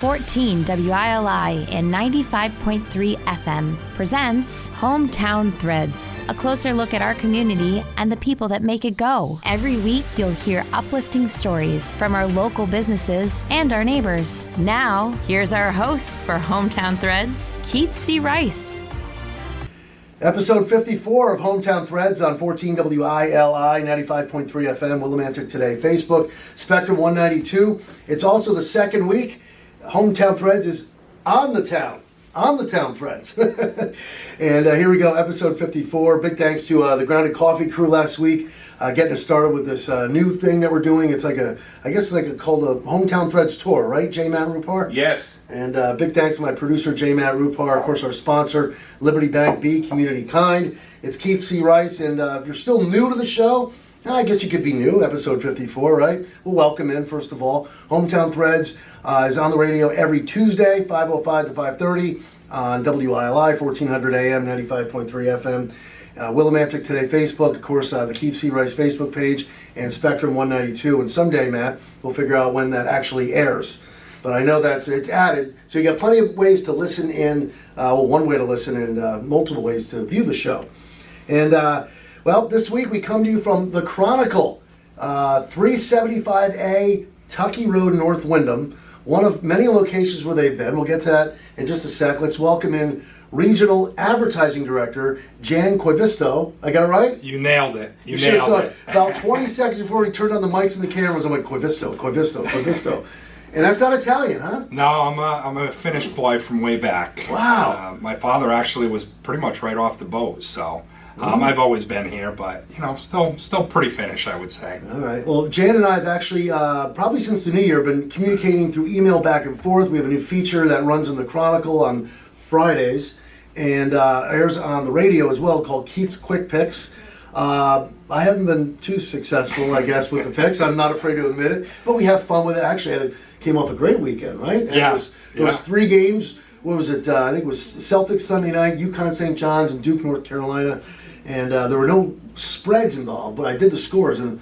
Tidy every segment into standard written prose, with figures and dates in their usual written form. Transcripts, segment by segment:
14 WILI and 95.3 FM presents Hometown Threads, a closer look at our community and the people that make it go. Every week, you'll hear uplifting stories from our local businesses and our neighbors. Now, here's our host for Hometown Threads, Keith C. Rice. Episode 54 of Hometown Threads on 14 WILI, 95.3 FM, Willimantic Today, Facebook, Spectrum 192. It's also the second week. Hometown Threads is on the town Threads. And here we go, episode 54. Big thanks to the Grounded Coffee crew last week, getting us started with this new thing that we're doing. It's like called a Hometown Threads tour, right, J. Matt Rupar? Yes. And big thanks to my producer, J. Matt Rupar, of course, our sponsor, Liberty Bank B, Community Kind. It's Keith C. Rice, and if you're still new to the show, I guess you could be new, episode 54, right? We'll welcome in, first of all. Hometown Threads is on the radio every Tuesday, 5:05 to 5:30 on WILI, 1400 AM, 95.3 FM. Willimantic Today Facebook, of course, the Keith C. Rice Facebook page, and Spectrum 192. And someday, Matt, we'll figure out when that actually airs. But I know that it's added, so you got plenty of ways to listen in. One way to listen and multiple ways to view the show. And well, this week we come to you from the Chronicle, 375A Tucky Road, North Windham, one of many locations where they've been. We'll get to that in just a sec. Let's welcome in Regional Advertising Director Jan Koivisto. I got it right? You nailed it. You should have saw it. About 20 seconds before we turned on the mics and the cameras, I'm like, Koivisto. And that's not Italian, huh? No, I'm a Finnish boy from way back. Wow. My father actually was pretty much right off the boat, so I've always been here, but still pretty Finnish, I would say. All right. Well, Jan and I have actually, probably since the new year, been communicating through email back and forth. We have a new feature that runs in the Chronicle on Fridays and airs on the radio as well, called Keith's Quick Picks. I haven't been too successful, I guess, with the picks. I'm not afraid to admit it, but we have fun with it. Actually, it came off a great weekend, right? And yeah. It was 3 games. What was it? I think it was Celtics Sunday night, UConn St. John's, and Duke, North Carolina. And there were no spreads involved, but I did the scores, and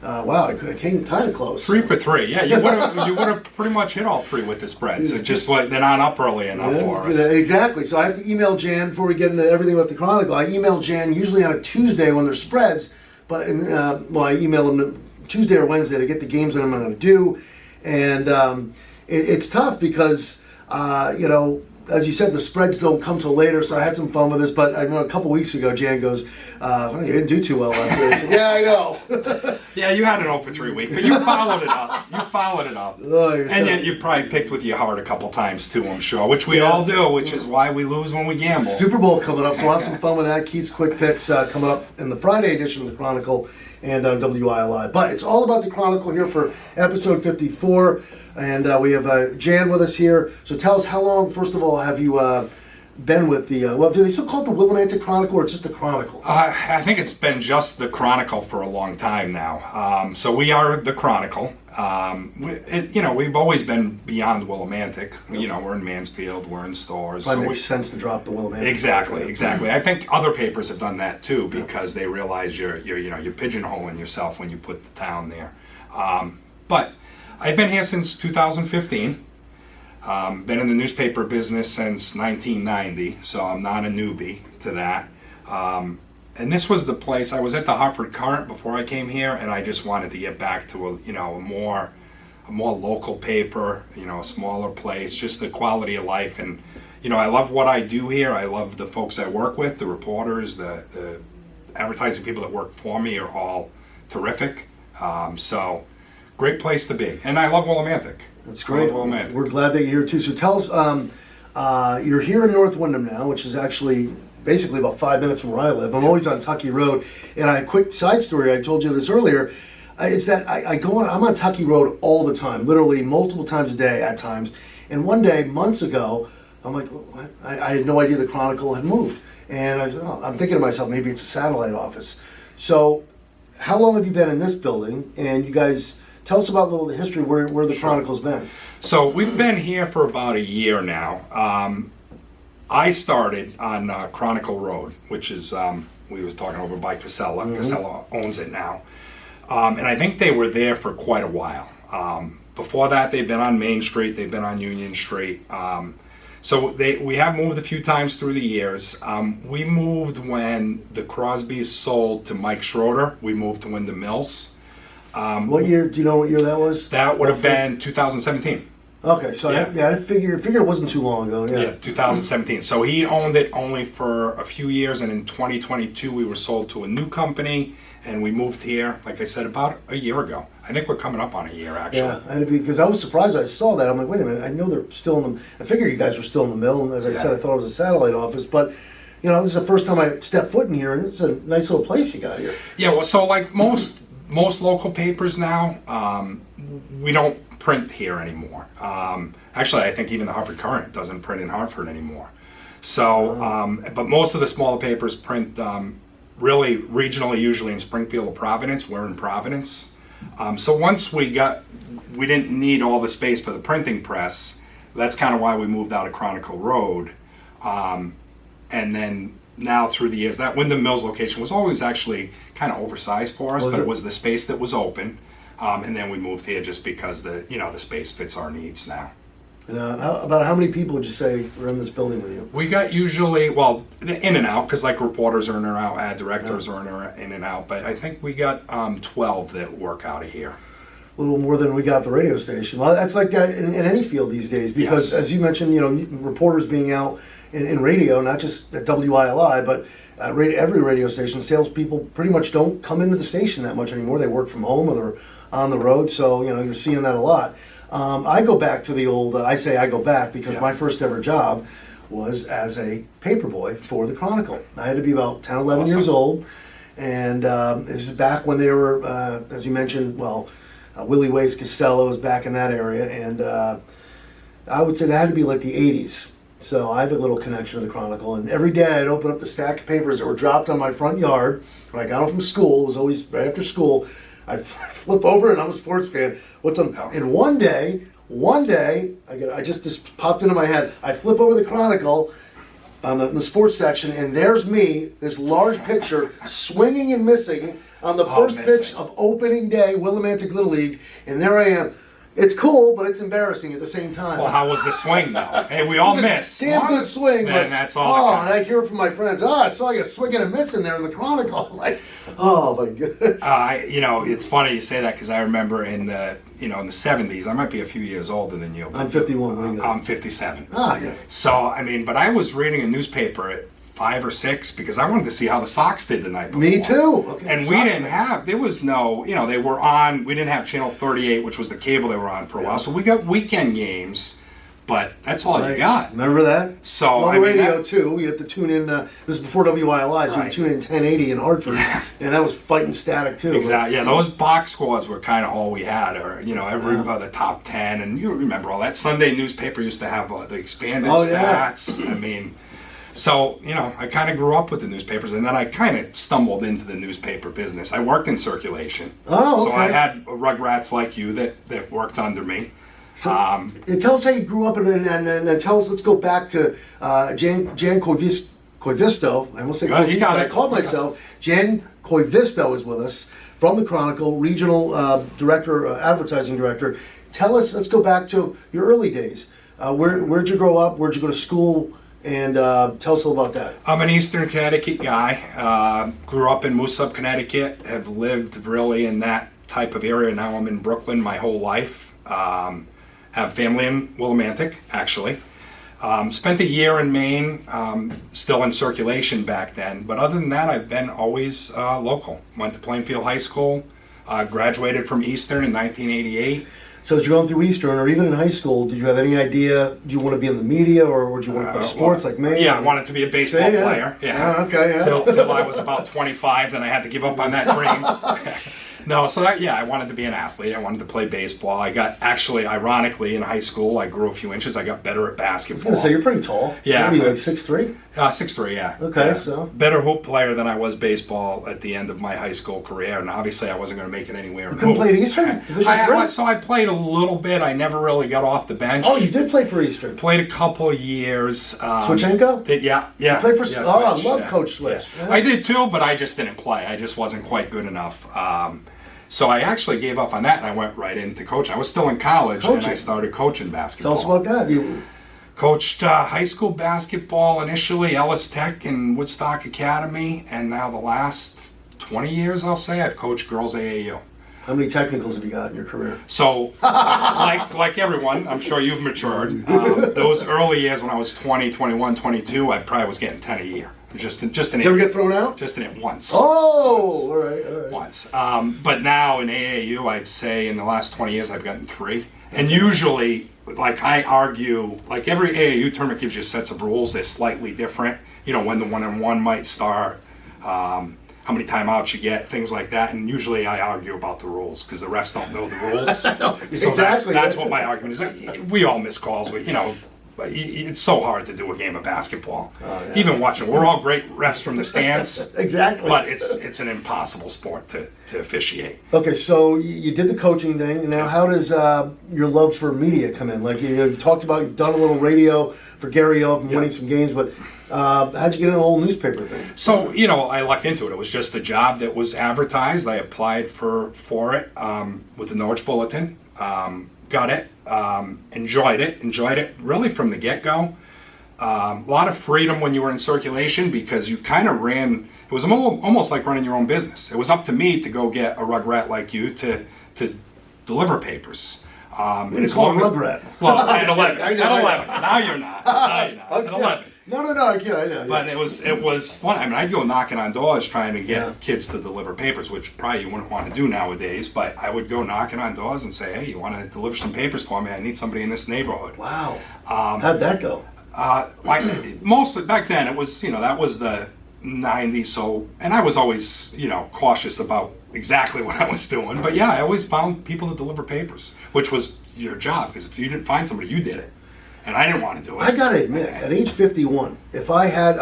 wow, I came kind of close. 3 for 3. Yeah, you would have pretty much hit all 3 with the spreads. It's just like they're not up early enough for us. Exactly. So I have to email Jan before we get into everything about the Chronicle. I email Jan usually on a Tuesday when there's spreads, but I email them Tuesday or Wednesday to get the games that I'm going to do, and it's tough because as you said, the spreads don't come till later, so I had some fun with this. But I know a couple weeks ago, Jan goes, you didn't do too well last week. I said, yeah, I know. Yeah, you had an 0 for 3 week, but you followed it up. Oh, and yet you probably picked with your heart a couple times too, I'm sure, which we all do, which is why we lose when we gamble. Super Bowl coming up, so we'll have some fun with that. Keith's Quick Picks coming up in the Friday edition of the Chronicle and on WILI. But it's all about the Chronicle here for episode 54. And we have Jan with us here. So tell us, how long, first of all, have you been with the, do they still call it the Willimantic Chronicle or just the Chronicle? I think it's been just the Chronicle for a long time now. So we are the Chronicle. We've always been beyond Willimantic. We're in Mansfield, we're in stores. It makes sense to drop the Willimantic. Exactly. I think other papers have done that too because they realize you're pigeonholing yourself when you put the town there. But I've been here since 2015. Been in the newspaper business since 1990, so I'm not a newbie to that. And this was the place. I was at the Hartford Current before I came here, and I just wanted to get back to a more local paper, a smaller place, just the quality of life. And I love what I do here. I love the folks I work with, the reporters, the advertising people that work for me are all terrific. So. Great place to be. And I love Willimantic. That's great. We're glad that you're here too. So tell us, you're here in North Windham now, which is actually basically about 5 minutes from where I live. I'm always on Tucky Road. And a quick side story, I told you this earlier, is that I'm on Tucky Road all the time, literally multiple times a day at times. And one day, months ago, I'm like, I had no idea the Chronicle had moved. And I'm thinking to myself, maybe it's a satellite office. So how long have you been in this building? And you guys, tell us about a little of the history where the Chronicle's been. So we've been here for about a year now. I started on Chronicle Road, which is, we was talking over by Casella. Mm-hmm. Casella owns it now. And I think they were there for quite a while. Before that, they've been on Main Street. They've been on Union Street. So we have moved a few times through the years. We moved when the Crosbys sold to Mike Schroeder. We moved to Wyndham Mills. What year? Do you know what year that was? That would have been 2017. Okay, so Yeah. I figured it wasn't too long ago. Yeah, 2017. So he owned it only for a few years, and in 2022 we were sold to a new company, and we moved here, like I said, about a year ago. I think we're coming up on a year, actually. Yeah, I had to be, because I was surprised when I saw that. I'm like, wait a minute, I know they're still in the. I figured you guys were still in the mill, and as I said, I thought it was a satellite office, but. You know, this is the first time I stepped foot in here, and it's a nice little place you got here. Yeah, well, so like most local papers now, we don't print here anymore. Actually, I think even the Hartford Courant doesn't print in Hartford anymore. So, but most of the smaller papers print really regionally, usually in Springfield or Providence. We're in Providence. So once we didn't need all the space for the printing press. That's kind of why we moved out of Chronicle Road. And then now through the years, that Wyndham Mills location was always actually kind of oversized for us, but it was the space that was open. And then we moved here just because the space fits our needs now. And, about how many people would you say are in this building with you? We got usually, in and out, because like reporters are in and out, ad directors are in and out, but I think we got 12 that work out of here. A little more than we got at the radio station. Well, that's like that in any field these days, because as you mentioned, reporters being out in radio, not just at WILI, but every radio station, salespeople pretty much don't come into the station that much anymore. They work from home or they're on the road, so you're seeing that a lot. I go back to the old. I say I go back because my first ever job was as a paperboy for the Chronicle. I had to be about 10, 11 years old, and this is back when they were, as you mentioned, Willie Ways Costello was back in that area, and I would say that had to be like the 80s. So I have a little connection to the Chronicle, and every day I'd open up the stack of papers that were dropped on my front yard when I got home from school. It was always right after school. I'd flip over, and I'm a sports fan. And one day, this popped into my head. I flip over the Chronicle on the sports section, and there's me, this large picture, swinging and missing on the first pitch of opening day, Willimantic Little League, and there I am. It's cool, but it's embarrassing at the same time. Well, how was the swing, though? Hey, we all missed. Damn good swing. Then that's all. And I hear from my friends, I saw you swinging and missing there in the Chronicle. Like, oh my god. It's funny you say that because I remember in the 70s. I might be a few years older than you. I'm 51. I'm 57. Yeah. So but I was reading a newspaper at 5 or 6 because I wanted to see how the Sox did the night before. Me too. Okay, and we didn't have, there was no, they were on, we didn't have Channel 38, which was the cable they were on for a while. So we got weekend games, but that's all you got. Remember that? So on the radio too, we had to tune in, it was before WILI, so you had to tune in 1080 in Hartford. Yeah. And that was fighting static too. Exactly. Yeah, those box scores were kind of all we had, or, every the top 10. And you remember all that. Sunday newspaper used to have the expanded stats. Yeah. So, I kind of grew up with the newspapers, and then I kind of stumbled into the newspaper business. I worked in circulation. Oh, okay. So I had rugrats like you that worked under me. So, tell us how you grew up, and tell us, let's go back to Jan Koivisto. I almost say Koivisto. I called myself. Jan Koivisto is with us from the Chronicle, regional director, advertising director. Tell us, let's go back to your early days. Where'd you grow up? Where'd you go to school? And tell us a little about that. I'm an Eastern Connecticut guy. Grew up in Moose Up, Connecticut. Have lived really in that type of area. Now I'm in Brooklyn my whole life. Have family in Willimantic, actually. Spent a year in Maine, still in circulation back then. But other than that, I've been always local. Went to Plainfield High School. Graduated from Eastern in 1988. So as you're going through Eastern, or even in high school, did you have any idea, do you want to be in the media, or would you want to play sports like me? Yeah, I wanted to be a baseball player. Yeah. Okay, yeah. Till I was about 25, then I had to give up on that dream. No, so I wanted to be an athlete. I wanted to play baseball. I got, actually, ironically, in high school, I grew a few inches. I got better at basketball. I was going to say, you're pretty tall. Yeah. What are you, like 6'3"? 6'3", yeah. Okay, yeah. so. Better hoop player than I was baseball at the end of my high school career, and obviously I wasn't going to make it anywhere. You couldn't play at Eastern? So I played a little bit. I never really got off the bench. Oh, you did play for Eastern? Played a couple of years. Switchenko? Yeah. You played for I love Coach Switch. Yeah. I did too, but I just didn't play. I just wasn't quite good enough. So I actually gave up on that and I went right into coaching. I was still in college and Coaching. I started coaching basketball. Tell us about that. You, Coached high school basketball initially, Ellis Tech and Woodstock Academy, and now the last 20 years, I'll say, I've coached girls AAU. how many technicals have you got in your career? So, like everyone, I'm sure you've matured. Those early years when I was 20, 21, 22, I probably was getting 10 a year. It was just an Did you ever get thrown out? just in it once. Oh, all right. Once. But now in AAU, I'd say in the last 20 years, I've gotten 3. And usually, like I argue, like every AAU tournament gives you sets of rules. They're slightly different. You know, when the one-on-one might start, how many timeouts you get, things like that. And usually I argue about the rules because the refs don't know the rules. So Exactly. that's what my argument is. Like, we all miss calls. You know, it's so hard to do a game of basketball. yeah. Even watching, we're all great refs from the stands. Exactly. But it's an impossible sport to officiate. Okay, so you did the coaching thing, and now how does your love for media come in? Like you've talked about, you've done a little radio for Gary Oak and winning some games, but how'd you get in the whole newspaper thing? So, you know, I lucked into it. It was just a job that was advertised. I applied for it with the Norwich Bulletin. Got it. Enjoyed it really from the get-go. A lot of freedom when you were in circulation because you kind of ran, it was almost like running your own business. It was up to me to go get a rugrat like you to deliver papers. And It's called Rugrat. Well, at 11. I know. At 11. Now you're not. At 11. No, I can't. I know. But it was fun. I mean, I'd go knocking on doors trying to get kids to deliver papers, which probably you wouldn't want to do nowadays. But I would go knocking on doors and say, "Hey, you want to deliver some papers for me? I need somebody in this neighborhood." Wow. How'd that go? Like mostly back then, it was that was the '90s. So, and I was always cautious about exactly what I was doing. But yeah, I always found people to deliver papers, which was your job because if you didn't find somebody, you did it. And I didn't want to do it. I gotta admit, at age 51, if I had,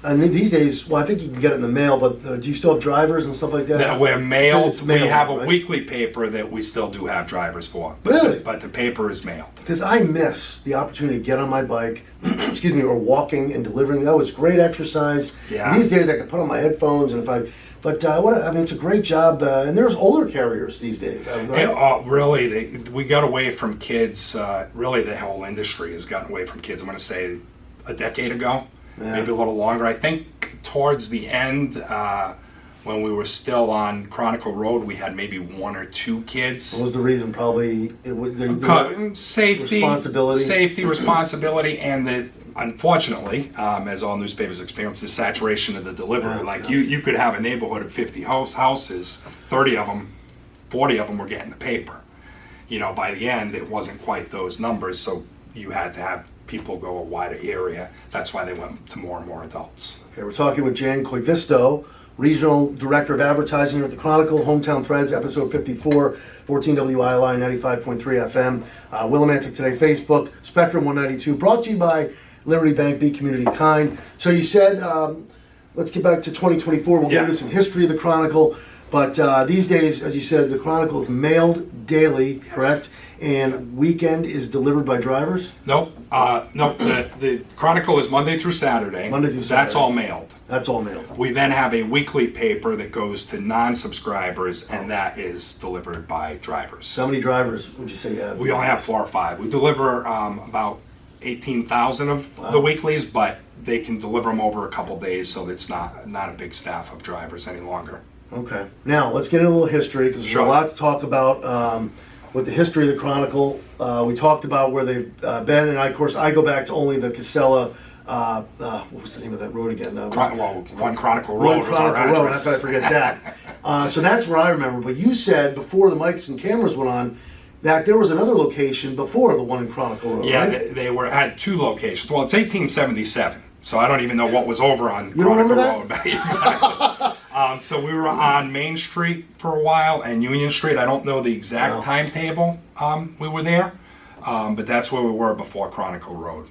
and these days, well, I think you can get it in the mail, but do you still have drivers and stuff like that? That we're mailed. It's mailed, we have a right? weekly paper that we still do have drivers for. Really? But the paper is mailed. Because I miss the opportunity to get on my bike, excuse me, or walking and delivering. That was great exercise. Yeah. These days, I can put on my headphones, and it's a great job. And there's older carriers these days. Right? Really, we got away from kids. Really, the whole industry has gotten away from kids. I'm going to say a decade ago, maybe a little longer. I think towards the end, when we were still on Chronicle Road, we had maybe 1 or 2 kids. What was the reason? Probably Safety, responsibility, and the unfortunately, as all newspapers experience, the saturation of the delivery. You could have a neighborhood of 50 houses, 30 of them, 40 of them were getting the paper. By the end, it wasn't quite those numbers, so you had to have people go a wider area. That's why they went to more and more adults. Okay, we're talking with Jan Koivisto, Regional Director of Advertising here at the Chronicle, Hometown Threads, episode 54, 14 WILI, 95.3 FM, Willimantic Today Facebook, Spectrum 192, brought to you by Liberty Bank, Be Community Kind. So you said, let's get back to 2024. We'll get into some history of the Chronicle. But these days, as you said, the Chronicle is mailed daily, correct? And weekend is delivered by drivers? Nope. The Chronicle is Monday through Saturday. Monday through That's Saturday. all mailed. That's all mailed. We then have a weekly paper that goes to non-subscribers, and that is delivered by drivers. How many drivers would you say you have? We only have 4 or 5. We deliver about 18,000 of the weeklies, but they can deliver them over a couple days, so it's not a big staff of drivers any longer. Okay. Now, let's get into a little history, because there's Sure. a lot to talk about with the history of the Chronicle. We talked about where they've been, and of course, I go back to only the Casella, what was the name of that road again? One Chronicle One Road was Chronicle our Road, how address. could I forget that? So that's where I remember. But you said, before the mics and cameras went on, that there was another location before the one in Chronicle Road, Yeah, right? they had 2 locations. Well, it's 1877, so I don't even know what was over on You don't Chronicle remember Road. Exactly. So we were on Main Street for a while and Union Street. I don't know the exact timetable we were there, but that's where we were before Chronicle Road.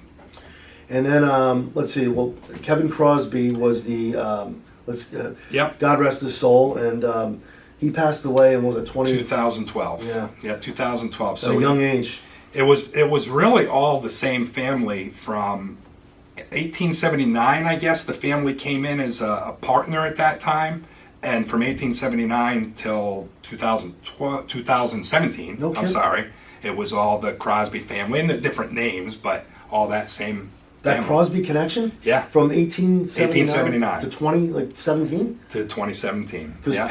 And then, let's see, well, Kevin Crosby was the, Yep. God rest his soul, and he passed away in, was it 2012. Yeah. 2012. at a young age? It was really all the same family from 1879, I guess. The family came in as a partner at that time, And from 1879 till 2017, No I'm kidding. sorry, it was all the Crosby family and the different names, but all that same That family. Crosby connection? Yeah. From 1879 1879. to 17? To 2017. Because Yeah.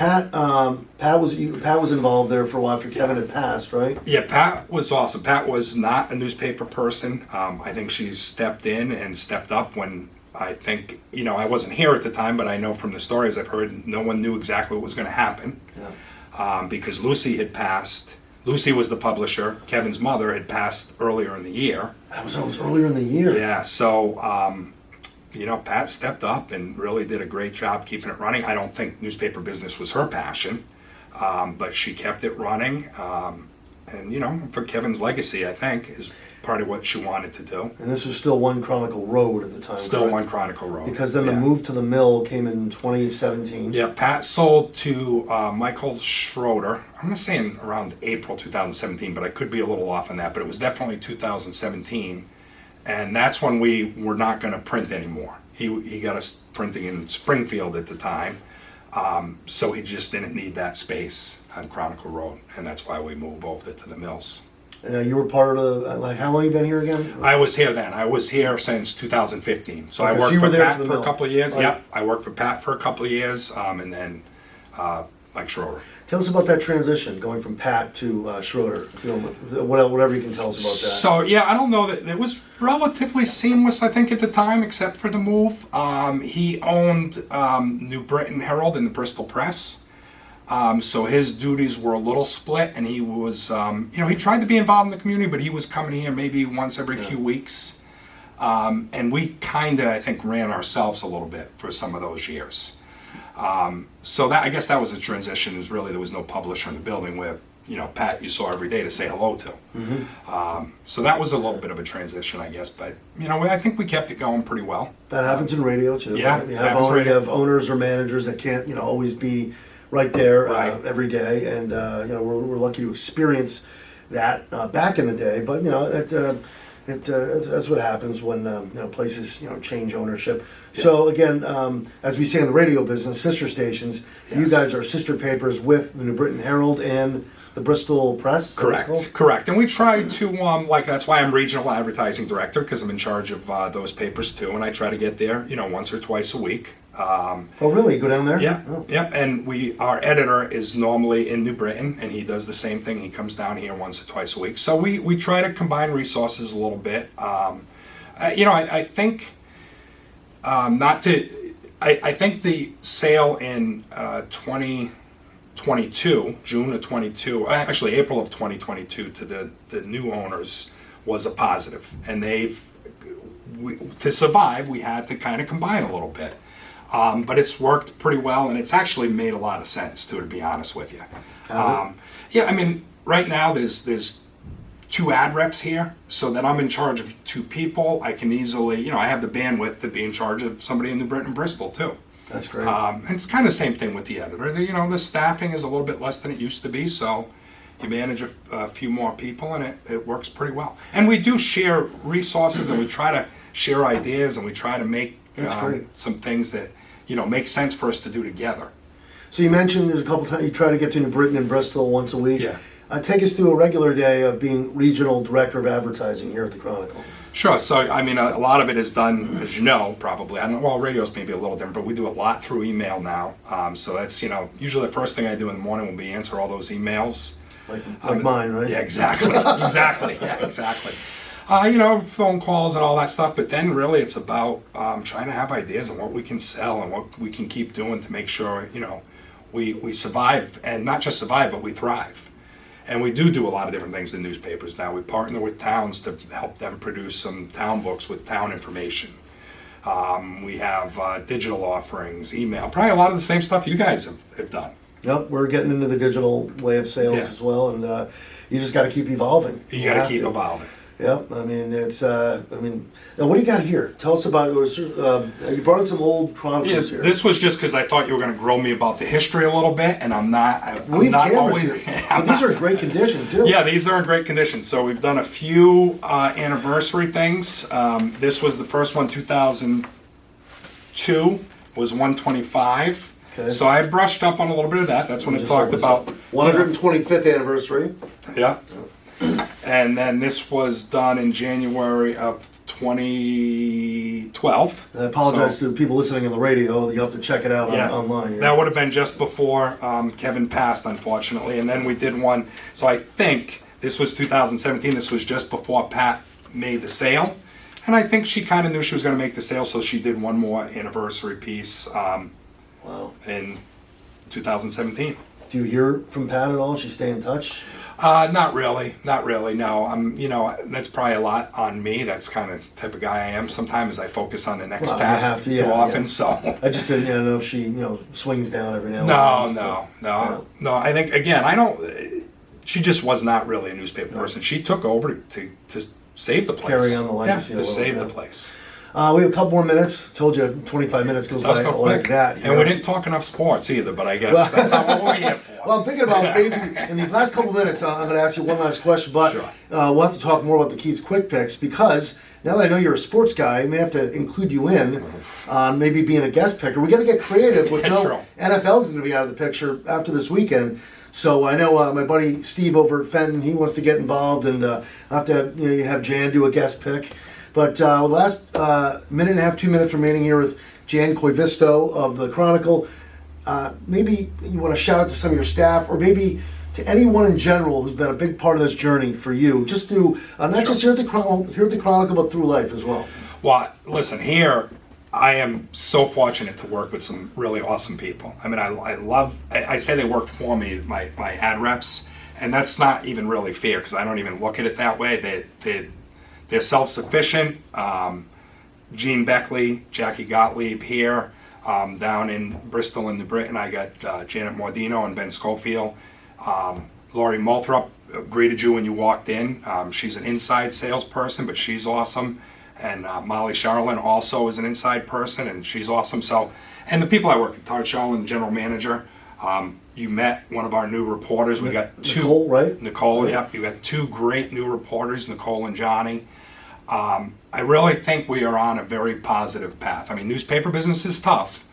Pat was involved there for a while after Kevin had passed, right? Yeah, Pat was awesome. Pat was not a newspaper person. I think she stepped in and stepped up when I think, I wasn't here at the time, but I know from the stories I've heard, no one knew exactly what was going to happen. Yeah. Because Lucy had passed. Lucy was the publisher. Kevin's mother had passed earlier in the year. That was earlier in the year. Yeah, so, Pat stepped up and really did a great job keeping it running. I don't think newspaper business was her passion, but she kept it running. And, for Kevin's legacy, I think, is part of what she wanted to do. And this was still One Chronicle Road at the time. Still correct? One Chronicle Road. Because then the Yeah. move to the mill came in 2017. Yeah, Pat sold to Michael Schroeder. I'm going to say in around April 2017, but I could be a little off on that. But it was definitely 2017, and that's when we were not going to print anymore. He got us printing in Springfield at the time, so he just didn't need that space on Chronicle Road, and that's why we moved over to the mills. You were part of the, how long you been here again? I was here then. I was here since 2015. So I Okay, so worked you were for there Pat for the for a mill. couple of years. Right. Yeah, I worked for Pat for a couple of years, and then Mike Schroeder. Tell us about that transition, going from Pat to Schroeder. If you don't, whatever you can tell us about that. So yeah, I don't know that it was relatively seamless. I think at the time, except for the move. He owned New Britain Herald and the Bristol Press. So his duties were a little split, and he was, he tried to be involved in the community, but he was coming here maybe once every few weeks. And we kind of, I think, ran ourselves a little bit for some of those years. So that, I guess that was a transition, is really there was no publisher in the building where, Pat you saw every day to say hello to. So that was a little bit of a transition, I guess, but, I think we kept it going pretty well. That happens in radio too. Yeah, right? You happens have, radio. you have owners or managers that can't, always be right there Right. every day, and we're lucky to experience that back in the day. But that's what happens when places change ownership. So again, as we say in the radio business, sister stations. You Yes. guys are sister papers with the New Britain Herald and the Bristol Press. is that what it's called? Correct. And we try to, that's why I'm regional advertising director, because I'm in charge of those papers too, and I try to get there, once or twice a week. Oh, really? You go down there? Yeah, Oh. yeah, and our editor is normally in New Britain, and he does the same thing. He comes down here once or twice a week. So we try to combine resources a little bit. I think I think the sale in 2022, June of 22, actually April of 2022, to the new owners was a positive, and to survive, we had to kind of combine a little bit. But it's worked pretty well, and it's actually made a lot of sense, to be honest with you. Right now there's 2 ad reps here, so that I'm in charge of 2 people. I can easily, I have the bandwidth to be in charge of somebody in New Britain and Bristol too. That's great. And it's kind of the same thing with the editor. The staffing is a little bit less than it used to be, so you manage a few more people, and it works pretty well. And we do share resources, and we try to share ideas, and we try to make That's great. some things that make sense for us to do together. So you mentioned there's a couple times you try to get to New Britain and Bristol once a week. Yeah. Take us through a regular day of being regional director of advertising here at the Chronicle. Sure. So, a lot of it is done, as you know, probably. I don't know, well, radio's maybe a little different, but we do a lot through email now. So that's, usually the first thing I do in the morning will be answer all those emails. Like mine, right? Yeah, exactly. Exactly. Yeah, exactly. Phone calls and all that stuff, but then really it's about trying to have ideas on what we can sell and what we can keep doing to make sure, we survive, and not just survive, but we thrive. And we do a lot of different things in newspapers now. We partner with towns to help them produce some town books with town information. We have digital offerings, email, probably a lot of the same stuff you guys have done. Yep, we're getting into the digital way of sales Yeah. as well, and you just got to keep evolving. You got to have keep to. evolving. Yep, it's, now what do you got here? Tell us about, you brought in some old Yeah, chronicles here. this was just because I thought you were going to grill me about the history a little bit, and I'm not. We I'm have not cameras always. here. I'm But these not- are in great condition, too. Yeah, these are in great condition. So we've done a few anniversary things. This was the first one, 2002, was 125. Okay. So I brushed up on a little bit of that. That's when it Just talked like about 125th anniversary. Yeah. And then this was done in January of 2012. I apologize So, to people listening on the radio. You have to check it out online. Yeah. That would have been just before Kevin passed, unfortunately. And then we did one. So I think this was 2017. This was just before Pat made the sale. And I think she kind of knew she was going to make the sale, so she did one more anniversary piece Wow. in 2017. Do you hear from Pat at all? She stay in touch? Not really. No, that's probably a lot on me. That's kind of the type of guy I am. Sometimes I focus on the next Well, you task have to, too yeah, often. yeah. So I just didn't know if she, swings down every now and no. then. I think again, I don't. She just was not really a newspaper person. She took over to save the place. Carry on the legacy a to little, save yeah. the place. We have a couple more minutes. Told you 25 minutes goes Let's by go like quick. that. And we didn't talk enough sports either, but I guess that's not what we're here for. Well, I'm thinking about maybe in these last couple minutes, I'm going to ask you one last question, but Sure. we'll have to talk more about the Keith's Quick Picks because now that I know you're a sports guy, I may have to include you in on maybe being a guest picker. We got to get creative with Yeah, true. NFL's going to be out of the picture after this weekend. So I know my buddy Steve over at Fenton, he wants to get involved, and I have to have Jan do a guest pick. But last minute and a half, 2 minutes remaining here with Jan Koivisto of the Chronicle. Maybe you want to shout out to some of your staff, or maybe to anyone in general who's been a big part of this journey for you, just through not just here at the Chronicle, but through life as well. Well, listen, here I am so fortunate to work with some really awesome people. I mean, I say they work for me, my ad reps, and that's not even really fair because I don't even look at it that way. They're self-sufficient. Gene Beckley, Jackie Gottlieb here, down in Bristol and New Britain. I got Janet Mordino and Ben Schofield. Laurie Moulthrop greeted you when you walked in. She's an inside salesperson, but she's awesome. And Molly Charlin also is an inside person, and she's awesome. So, and the people I work with, Todd Charlin, the general manager. You met one of our new reporters. We got two. Nicole, right? Nicole, Right. yep. You got two great new reporters, Nicole and Johnny. I really think we are on a very positive path. I mean, newspaper business is tough.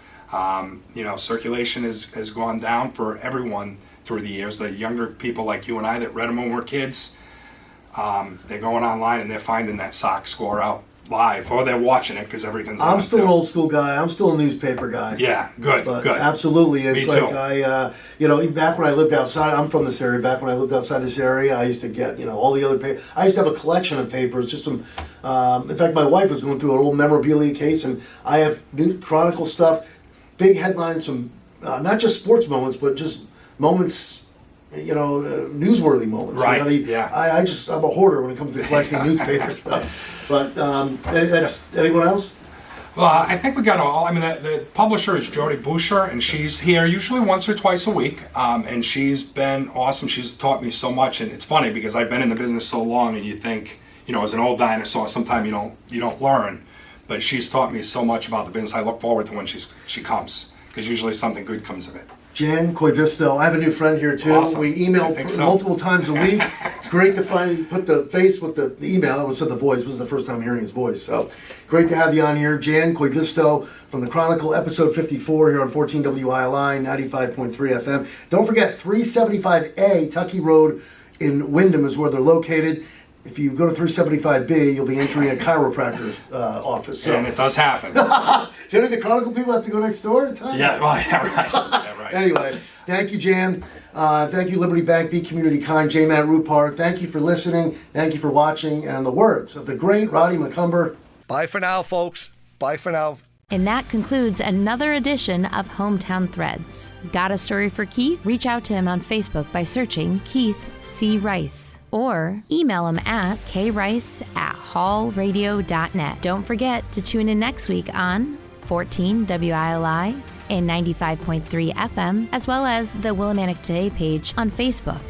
Circulation has gone down for everyone through the years. The younger people like you and I that read them when we were kids, they're going online and they're finding that Sox score out live, or they're watching it because everything's on I'm still too. an old school guy. I'm still a newspaper guy. Yeah, good. Absolutely. It's Me like too. back when I lived outside, I'm from this area, back when I lived outside this area, I used to get, all the other papers. I used to have a collection of papers, just some, in fact, my wife was going through an old memorabilia case, and I have new Chronicle stuff, big headlines, some, not just sports moments, but just moments, newsworthy moments. Right, yeah. I'm a hoarder when it comes to collecting newspaper stuff. But anyone else? Well, I think we got all. I mean, the publisher is Jody Boucher, and she's here usually once or twice a week. And she's been awesome. She's taught me so much, and it's funny because I've been in the business so long, and you think, as an old dinosaur, sometimes you don't learn. But she's taught me so much about the business. I look forward to when she comes because usually something good comes of it. Jan Koivisto. I have a new friend here too. Awesome. We email I think so. multiple times a week. It's great to finally put the face with the email. I almost said the voice. This was the first time hearing his voice. So great to have you on here. Jan Koivisto from the Chronicle, episode 54 here on 14 WILI, 95.3 FM. Don't forget, 375A Tuckey Road in Wyndham is where they're located. If you go to 375B, you'll be entering a chiropractor office. So. And it does happen. Do any of the Chronicle people have to go next door? Right. Yeah, right. Anyway, thank you, Jan. Thank you, Liberty Bank, Be Community Kind, J. Matt Rupar. Thank you for listening. Thank you for watching. And in the words of the great Roddy McCumber, bye for now, folks. Bye for now. And that concludes another edition of Hometown Threads. Got a story for Keith? Reach out to him on Facebook by searching Keith C. Rice. Or email him at krice@hallradio.net. Don't forget to tune in next week on 14 WILI and 95.3 FM, as well as the Willimantic Today page on Facebook.